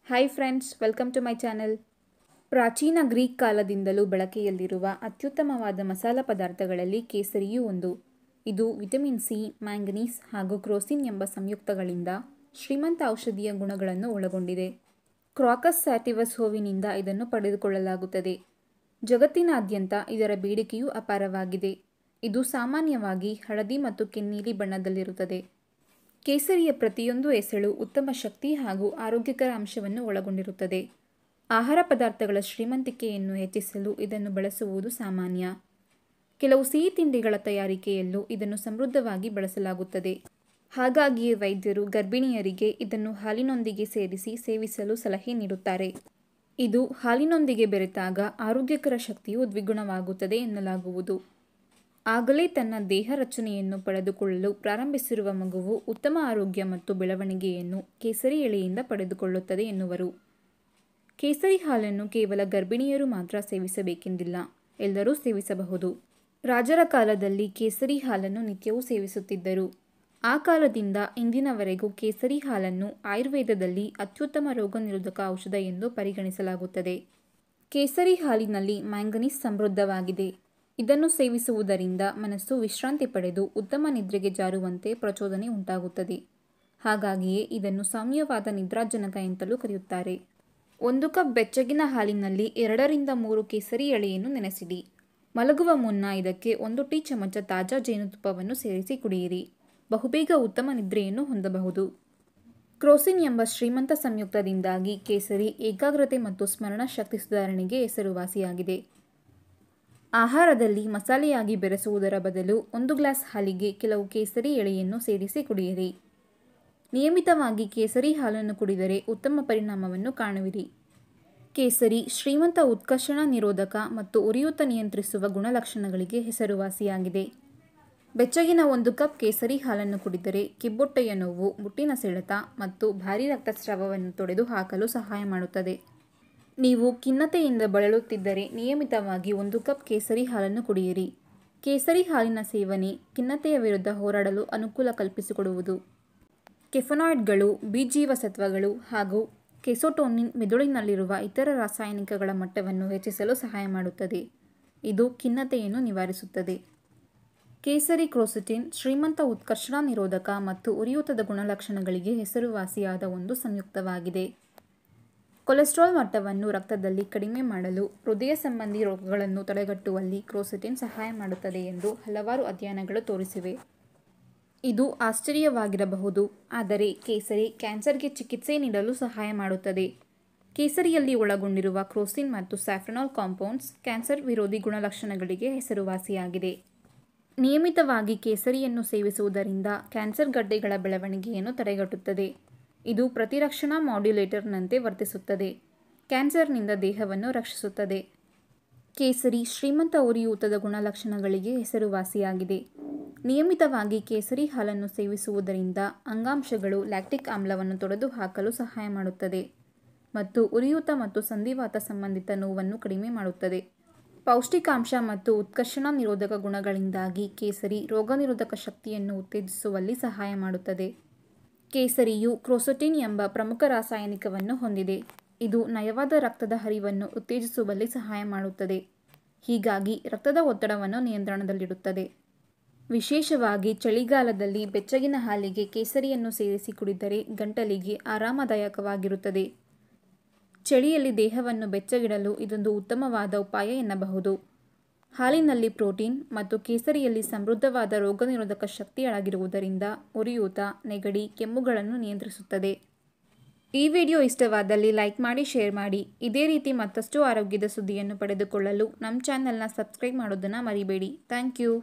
Hi friends, welcome to my channel. ಪ್ರಾಚೀನ Greek ಕಾಲದಿಂದಲೂ ಬಳಕೆಯಲ್ಲಿರುವ ಅತ್ಯುತ್ತಮವಾದ ಮಸಾಲ ಪದಾರ್ಥಗಳಲ್ಲಿ ಕೇಸರಿಯೂ ಒಂದು. ಇದು ವಿಟಮಿನ್ ಸಿ, ಮ್ಯಾಂಗನೀಸ್ ಹಾಗೂ ಕ್ರೋಸಿನ್ ಎಂಬ ಸಂಯುಕ್ತಗಳಿಂದ ಶ್ರೀಮಂತ ಔಷಧೀಯ ಗುಣಗಳನ್ನು ಒಳಗೊಂಡಿದೆ. ಕ್ರಾಕಸ್ ಸ್ಯಾಟಿವಸ್ ಹೂವಿನಿಂದ ಇದನ್ನು ಪಡೆದುಕೊಳ್ಳಲಾಗುತ್ತದೆ. ಜಗತ್ತಿನಾದ್ಯಂತ ಇದರ ಬೇಡಿಕೆಯೂ ಅಪಾರವಾಗಿದೆ. ಇದು ಸಾಮಾನ್ಯವಾಗಿ ಹಳದಿ ಮತ್ತು ಕೆನ್ನೀಲಿ ಬಣ್ಣದಲ್ಲಿರುತ್ತದೆ. ಕೇಸರಿಯ ಪ್ರತಿಯೊಂದು ಎಸಳು ಉತ್ತಮ ಶಕ್ತಿ ಹಾಗೂ ಆರೋಗ್ಯಕರ ಅಂಶವನ್ನು ಒಳಗೊಂಡಿರುತ್ತದೆ. ಆಹಾರ ಪದಾರ್ಥಗಳ ಶ್ರೀಮಂತಿಕೆಯನ್ನು ಹೆಚ್ಚಿಸಲು ಇದನ್ನು ಬಳಸುವುದು ಸಾಮಾನ್ಯ. ಕೆಲವು ಸಿಹಿ ತಿಂಡಿಗಳ ತಯಾರಿಕೆಯಲ್ಲೂ ಇದನ್ನು ಸಮೃದ್ಧವಾಗಿ ಬಳಸಲಾಗುತ್ತದೆ. ಹಾಗಾಗಿಯೇ ವೈದ್ಯರು ಗರ್ಭಿಣಿಯರಿಗೆ ಇದನ್ನು ಹಾಲಿನೊಂದಿಗೆ ಸೇರಿಸಿ ಸೇವಿಸಲು ಸಲಹೆ ನೀಡುತ್ತಾರೆ. ಇದು ಹಾಲಿನೊಂದಿಗೆ ಬೆರೆತಾಗ ಆರೋಗ್ಯಕರ ಶಕ್ತಿಯು ದ್ವಿಗುಣವಾಗುತ್ತದೆ ಎನ್ನಲಾಗುವುದು. ಆಗಲೇ ತನ್ನ ದೇಹ ರಚನೆಯನ್ನು ಪಡೆದುಕೊಳ್ಳಲು ಪ್ರಾರಂಭಿಸಿರುವ ಮಗುವು ಉತ್ತಮ ಆರೋಗ್ಯ ಮತ್ತು ಬೆಳವಣಿಗೆಯನ್ನು ಕೇಸರಿ ಎಲೆಯಿಂದ ಪಡೆದುಕೊಳ್ಳುತ್ತದೆ ಎನ್ನುವರು. ಕೇಸರಿ ಹಾಲನ್ನು ಕೇವಲ ಗರ್ಭಿಣಿಯರು ಮಾತ್ರ ಸೇವಿಸಬೇಕೆಂದಿಲ್ಲ, ಎಲ್ಲರೂ ಸೇವಿಸಬಹುದು. ರಾಜರ ಕಾಲದಲ್ಲಿ ಕೇಸರಿ ಹಾಲನ್ನು ನಿತ್ಯವೂ ಸೇವಿಸುತ್ತಿದ್ದರು. ಆ ಕಾಲದಿಂದ ಇಂದಿನವರೆಗೂ ಕೇಸರಿ ಹಾಲನ್ನು ಆಯುರ್ವೇದದಲ್ಲಿ ಅತ್ಯುತ್ತಮ ರೋಗನಿರೋಧಕ ಔಷಧ ಎಂದು ಪರಿಗಣಿಸಲಾಗುತ್ತದೆ. ಕೇಸರಿ ಹಾಲಿನಲ್ಲಿ ಮ್ಯಾಂಗನೀಸ್ ಸಮೃದ್ಧವಾಗಿದೆ. ಇದನ್ನು ಸೇವಿಸುವುದರಿಂದ ಮನಸ್ಸು ವಿಶ್ರಾಂತಿ ಪಡೆದು ಉತ್ತಮ ನಿದ್ರೆಗೆ ಜಾರುವಂತೆ ಪ್ರಚೋದನೆ ಉಂಟಾಗುತ್ತದೆ. ಹಾಗಾಗಿಯೇ ಇದನ್ನು ಸೌಮ್ಯವಾದ ನಿದ್ರಾಜನಕ ಎಂತಲೂ ಕರೆಯುತ್ತಾರೆ. 1 ಕಪ್ ಬೆಚ್ಚಗಿನ ಹಾಲಿನಲ್ಲಿ 2 ರಿಂದ 3 ಕೇಸರಿ ಎಳೆಯನ್ನು ನೆನೆಸಿಡಿ. ಮಲಗುವ ಮುನ್ನ ಇದಕ್ಕೆ 1 ಟೀ ಚಮಚ ತಾಜಾ ಜೇನುತುಪ್ಪವನ್ನು ಸೇರಿಸಿ ಕುಡಿಯಿರಿ. ಬಹುಬೇಗ ಉತ್ತಮ ನಿದ್ರೆಯನ್ನು ಹೊಂದಬಹುದು. ಕ್ರೋಸಿನ್ ಎಂಬ ಶ್ರೀಮಂತ ಸಂಯುಕ್ತದಿಂದಾಗಿ ಕೇಸರಿ ಏಕಾಗ್ರತೆ ಮತ್ತು ಸ್ಮರಣ ಶಕ್ತಿ ಸುಧಾರಣೆಗೆ ಹೆಸರುವಾಸಿಯಾಗಿದೆ. ಆಹಾರದಲ್ಲಿ ಮಸಾಲೆಯಾಗಿ ಬೆರೆಸುವುದರ ಬದಲು 1 ಗ್ಲಾಸ್ ಹಾಲಿಗೆ ಕೆಲವು ಕೇಸರಿ ಎಳೆಯನ್ನು ಸೇರಿಸಿ ಕುಡಿಯಿರಿ. ನಿಯಮಿತವಾಗಿ ಕೇಸರಿ ಹಾಲನ್ನು ಕುಡಿದರೆ ಉತ್ತಮ ಪರಿಣಾಮವನ್ನು ಕಾಣುವಿರಿ. ಕೇಸರಿ ಶ್ರೀಮಂತ ಉತ್ಕರ್ಷಣ ನಿರೋಧಕ ಮತ್ತು ಉರಿಯೂತ ನಿಯಂತ್ರಿಸುವ ಗುಣಲಕ್ಷಣಗಳಿಗೆ ಹೆಸರುವಾಸಿಯಾಗಿದೆ. ಬೆಚ್ಚಗಿನ 1 ಕಪ್ ಕೇಸರಿ ಹಾಲನ್ನು ಕುಡಿದರೆ ಕಿಬ್ಬೊಟ್ಟೆಯ ನೋವು, ಮುಟ್ಟಿನ ಸೆಳೆತ ಮತ್ತು ಭಾರೀ ರಕ್ತಸ್ರಾವವನ್ನು ತೊಡೆದು ಹಾಕಲು ಸಹಾಯ ಮಾಡುತ್ತದೆ. ನೀವು ಖಿನ್ನತೆಯಿಂದ ಬಳಲುತ್ತಿದ್ದರೆ ನಿಯಮಿತವಾಗಿ 1 ಕಪ್ ಕೇಸರಿ ಹಾಲನ್ನು ಕುಡಿಯಿರಿ. ಕೇಸರಿ ಹಾಲಿನ ಸೇವನೆ ಖಿನ್ನತೆಯ ವಿರುದ್ಧ ಹೋರಾಡಲು ಅನುಕೂಲ ಕಲ್ಪಿಸಿಕೊಡುವುದು. ಕೆಫೆನಾಯ್ಡ್ಗಳು, ಬಿ ಜೀವಸತ್ವಗಳು ಹಾಗೂ ಕೆಸೋಟೋನಿನ್ ಮೆದುಳಿನಲ್ಲಿರುವ ಇತರ ರಾಸಾಯನಿಕಗಳ ಮಟ್ಟವನ್ನು ಹೆಚ್ಚಿಸಲು ಸಹಾಯ ಮಾಡುತ್ತದೆ. ಇದು ಖಿನ್ನತೆಯನ್ನು ನಿವಾರಿಸುತ್ತದೆ. ಕೇಸರಿ ಕ್ರೋಸಿಟಿನ್ ಶ್ರೀಮಂತ ಉತ್ಕರ್ಷಣ ನಿರೋಧಕ ಮತ್ತು ಉರಿಯೂತದ ಗುಣಲಕ್ಷಣಗಳಿಗೆ ಹೆಸರುವಾಸಿಯಾದ ಒಂದು ಸಂಯುಕ್ತವಾಗಿದೆ. ಕೊಲೆಸ್ಟ್ರಾಲ್ ಮಟ್ಟವನ್ನು ರಕ್ತದಲ್ಲಿ ಕಡಿಮೆ ಮಾಡಲು, ಹೃದಯ ಸಂಬಂಧಿ ರೋಗಗಳನ್ನು ತಡೆಗಟ್ಟುವಲ್ಲಿ ಕ್ರೋಸಿಟಿನ್ ಸಹಾಯ ಮಾಡುತ್ತದೆ ಎಂದು ಹಲವಾರು ಅಧ್ಯಯನಗಳು ತೋರಿಸಿವೆ. ಇದು ಆಶ್ಚರ್ಯವಾಗಿರಬಹುದು, ಆದರೆ ಕೇಸರಿ ಕ್ಯಾನ್ಸರ್ಗೆ ಚಿಕಿತ್ಸೆ ನೀಡಲು ಸಹಾಯ ಮಾಡುತ್ತದೆ. ಕೇಸರಿಯಲ್ಲಿ ಒಳಗೊಂಡಿರುವ ಕ್ರೋಸಿನ್ ಮತ್ತು ಸ್ಯಾಫ್ರನಾಲ್ ಕಾಂಪೌಂಡ್ಸ್ ಕ್ಯಾನ್ಸರ್ ವಿರೋಧಿ ಗುಣಲಕ್ಷಣಗಳಿಗೆ ಹೆಸರುವಾಸಿಯಾಗಿದೆ. ನಿಯಮಿತವಾಗಿ ಕೇಸರಿಯನ್ನು ಸೇವಿಸುವುದರಿಂದ ಕ್ಯಾನ್ಸರ್ ಗಡ್ಡೆಗಳ ಬೆಳವಣಿಗೆಯನ್ನು ತಡೆಗಟ್ಟುತ್ತದೆ. ಇದು ಪ್ರತಿರಕ್ಷಣಾ ಮಾಡ್ಯುಲೇಟರ್ನಂತೆ ವರ್ತಿಸುತ್ತದೆ. ಕ್ಯಾನ್ಸರ್ನಿಂದ ದೇಹವನ್ನು ರಕ್ಷಿಸುತ್ತದೆ. ಕೇಸರಿ ಶ್ರೀಮಂತ ಉರಿಯೂತದ ಗುಣಲಕ್ಷಣಗಳಿಗೆ ಹೆಸರುವಾಸಿಯಾಗಿದೆ. ನಿಯಮಿತವಾಗಿ ಕೇಸರಿ ಹಾಲನ್ನು ಸೇವಿಸುವುದರಿಂದ ಅಂಗಾಂಶಗಳು ಲ್ಯಾಕ್ಟಿಕ್ ಆಮ್ಲವನ್ನು ತೊಡೆದುಹಾಕಲು ಸಹಾಯ ಮಾಡುತ್ತದೆ ಮತ್ತು ಉರಿಯೂತ ಮತ್ತು ಸಂಧಿವಾತ ಸಂಬಂಧಿತ ನೋವನ್ನು ಕಡಿಮೆ ಮಾಡುತ್ತದೆ. ಪೌಷ್ಟಿಕಾಂಶ ಮತ್ತು ಉತ್ಕರ್ಷಣ ನಿರೋಧಕ ಗುಣಗಳಿಂದಾಗಿ ಕೇಸರಿ ರೋಗನಿರೋಧಕ ಶಕ್ತಿಯನ್ನು ಉತ್ತೇಜಿಸುವಲ್ಲಿ ಸಹಾಯ ಮಾಡುತ್ತದೆ. ಕೇಸರಿಯು ಕ್ರೋಸಿಟಿನ್ ಎಂಬ ಪ್ರಮುಖ ರಾಸಾಯನಿಕವನ್ನು ಹೊಂದಿದೆ. ಇದು ನಯವಾದ ರಕ್ತದ ಹರಿವನ್ನು ಉತ್ತೇಜಿಸುವಲ್ಲಿ ಸಹಾಯ ಮಾಡುತ್ತದೆ. ಹೀಗಾಗಿ ರಕ್ತದ ಒತ್ತಡವನ್ನು ನಿಯಂತ್ರಣದಲ್ಲಿಡುತ್ತದೆ. ವಿಶೇಷವಾಗಿ ಚಳಿಗಾಲದಲ್ಲಿ ಬೆಚ್ಚಗಿನ ಹಾಲಿಗೆ ಕೇಸರಿಯನ್ನು ಸೇರಿಸಿ ಕುಡಿದರೆ ಗಂಟಲಿಗೆ ಆರಾಮದಾಯಕವಾಗಿರುತ್ತದೆ. ಚಳಿಯಲ್ಲಿ ದೇಹವನ್ನು ಬೆಚ್ಚಗಿಡಲು ಇದೊಂದು ಉತ್ತಮವಾದ ಉಪಾಯ ಎನ್ನಬಹುದು. ಹಾಲಿನಲ್ಲಿ ಪ್ರೋಟೀನ್ ಮತ್ತು ಕೇಸರಿಯಲ್ಲಿ ಸಮೃದ್ಧವಾದ ರೋಗನಿರೋಧಕ ಶಕ್ತಿ ಅಡಗಿರುವುದರಿಂದ ಉರಿಯೂತ, ನೆಗಡಿ, ಕೆಮ್ಮುಗಳನ್ನು ನಿಯಂತ್ರಿಸುತ್ತದೆ. ಈ ವಿಡಿಯೋ ಇಷ್ಟವಾದಲ್ಲಿ ಲೈಕ್ ಮಾಡಿ, ಶೇರ್ ಮಾಡಿ. ಇದೇ ರೀತಿ ಮತ್ತಷ್ಟು ಆರೋಗ್ಯದ ಸುದ್ದಿಯನ್ನು ಪಡೆದುಕೊಳ್ಳಲು ನಮ್ಮ ಚಾನೆಲ್ನ ಸಬ್ಸ್ಕ್ರೈಬ್ ಮಾಡೋದನ್ನು ಮರಿಬೇಡಿ. Thank you.